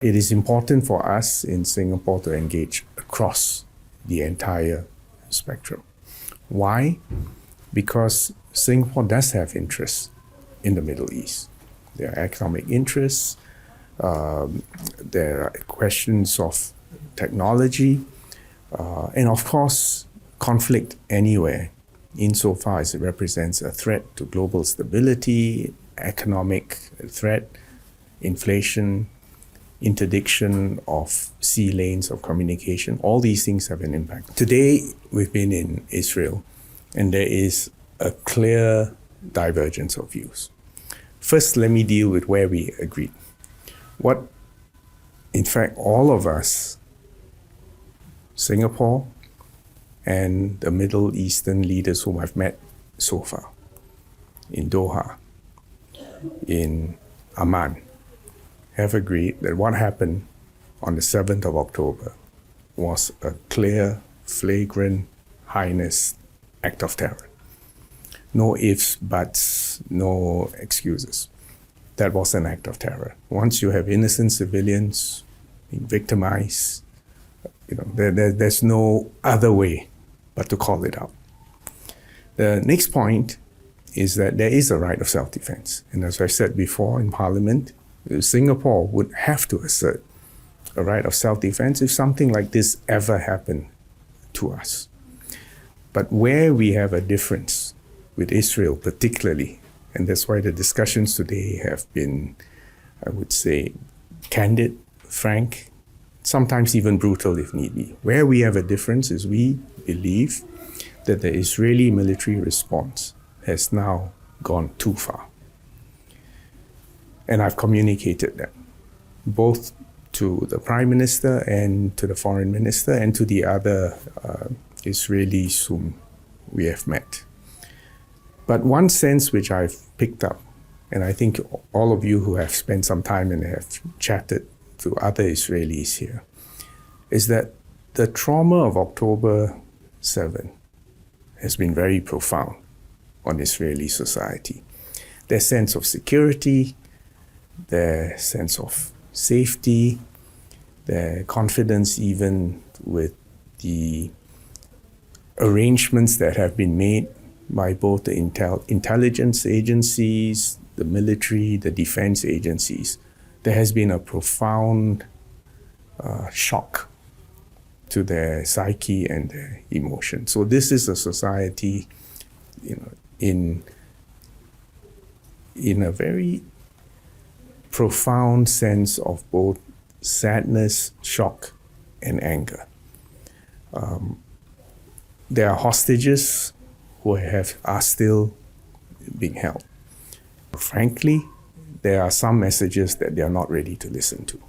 It is important for us in Singapore to engage across the entire spectrum. Why? Because Singapore does have interests in the Middle East. There are economic interests, there are questions of technology, and of course, conflict anywhere, insofar as it represents a threat to global stability, economic threat, inflation, interdiction of sea lanes of communication. All these things have an impact. Today, we've been in Israel, and there is a clear divergence of views. First, let me deal with where we agreed. What, in fact, all of us, Singapore and the Middle Eastern leaders whom I've met so far, in Doha, in Amman, have agreed that what happened on the 7th of October was a clear, flagrant, heinous act of terror. No ifs, buts, no excuses. That was an act of terror. Once you have innocent civilians being victimized, there's no other way but to call it out. The next point is that there is a right of self-defense. And as I said before in Parliament, Singapore would have to assert a right of self-defense if something like this ever happened to us. But where we have a difference with Israel particularly, and that's why the discussions today have been, I would say, candid, frank, sometimes even brutal if need be. Where we have a difference is we believe that the Israeli military response has now gone too far. And I've communicated that, both to the Prime Minister and to the Foreign Minister and to the other Israelis whom we have met. But one sense which I've picked up, and I think all of you who have spent some time and have chatted to other Israelis here, is that the trauma of October 7 has been very profound on Israeli society. Their sense of security, their sense of safety, their confidence even with the arrangements that have been made by both the intelligence agencies, the military, the defense agencies. There has been a profound shock to their psyche and their emotion. So this is a society, in a very profound sense of both sadness, shock, and anger. There are hostages who are still being held. Frankly, there are some messages that they are not ready to listen to,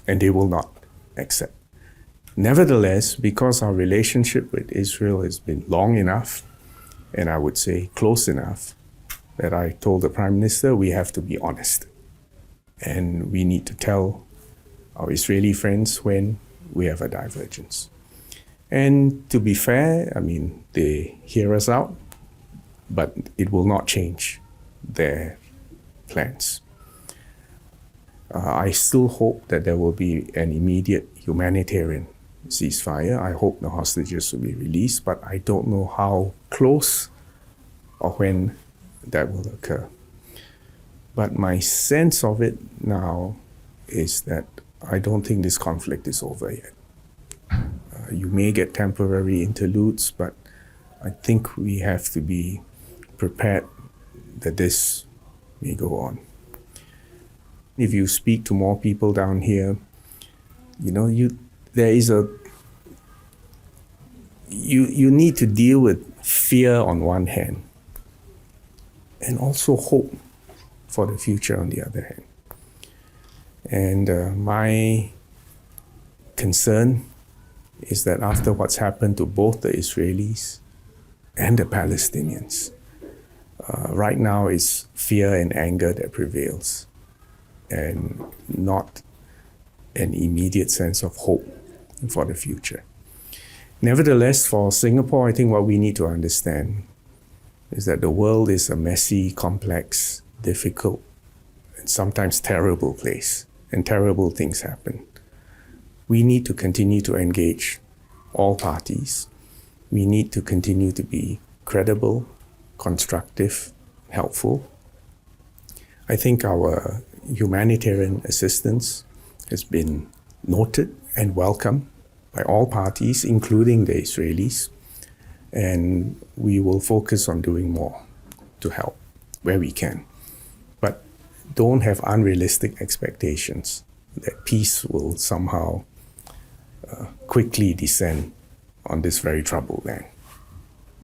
and they will not accept. Nevertheless, because our relationship with Israel has been long enough, and I would say close enough, that I told the Prime Minister we have to be honest. And we need to tell our Israeli friends when we have a divergence. And to be fair, they hear us out, but it will not change their plans. I still hope that there will be an immediate humanitarian ceasefire. I hope the hostages will be released, but I don't know how close or when that will occur. But my sense of it now is that I don't think this conflict is over yet. You may get temporary interludes, but I think we have to be prepared that this may go on. If you speak to more people down here, there is you need to deal with fear on one hand and also hope for the future on the other hand. And my concern is that after what's happened to both the Israelis and the Palestinians, right now it's fear and anger that prevails, and not an immediate sense of hope for the future. Nevertheless, for Singapore, I think what we need to understand is that the world is a messy, complex, difficult, and sometimes terrible place. and terrible things happen. We need to continue to engage all parties. We need to continue to be credible, constructive, helpful. I think our humanitarian assistance has been noted and welcomed by all parties, including the Israelis, and we will focus on doing more to help where we can. But don't have unrealistic expectations that peace will somehow quickly descend on this very troubled land.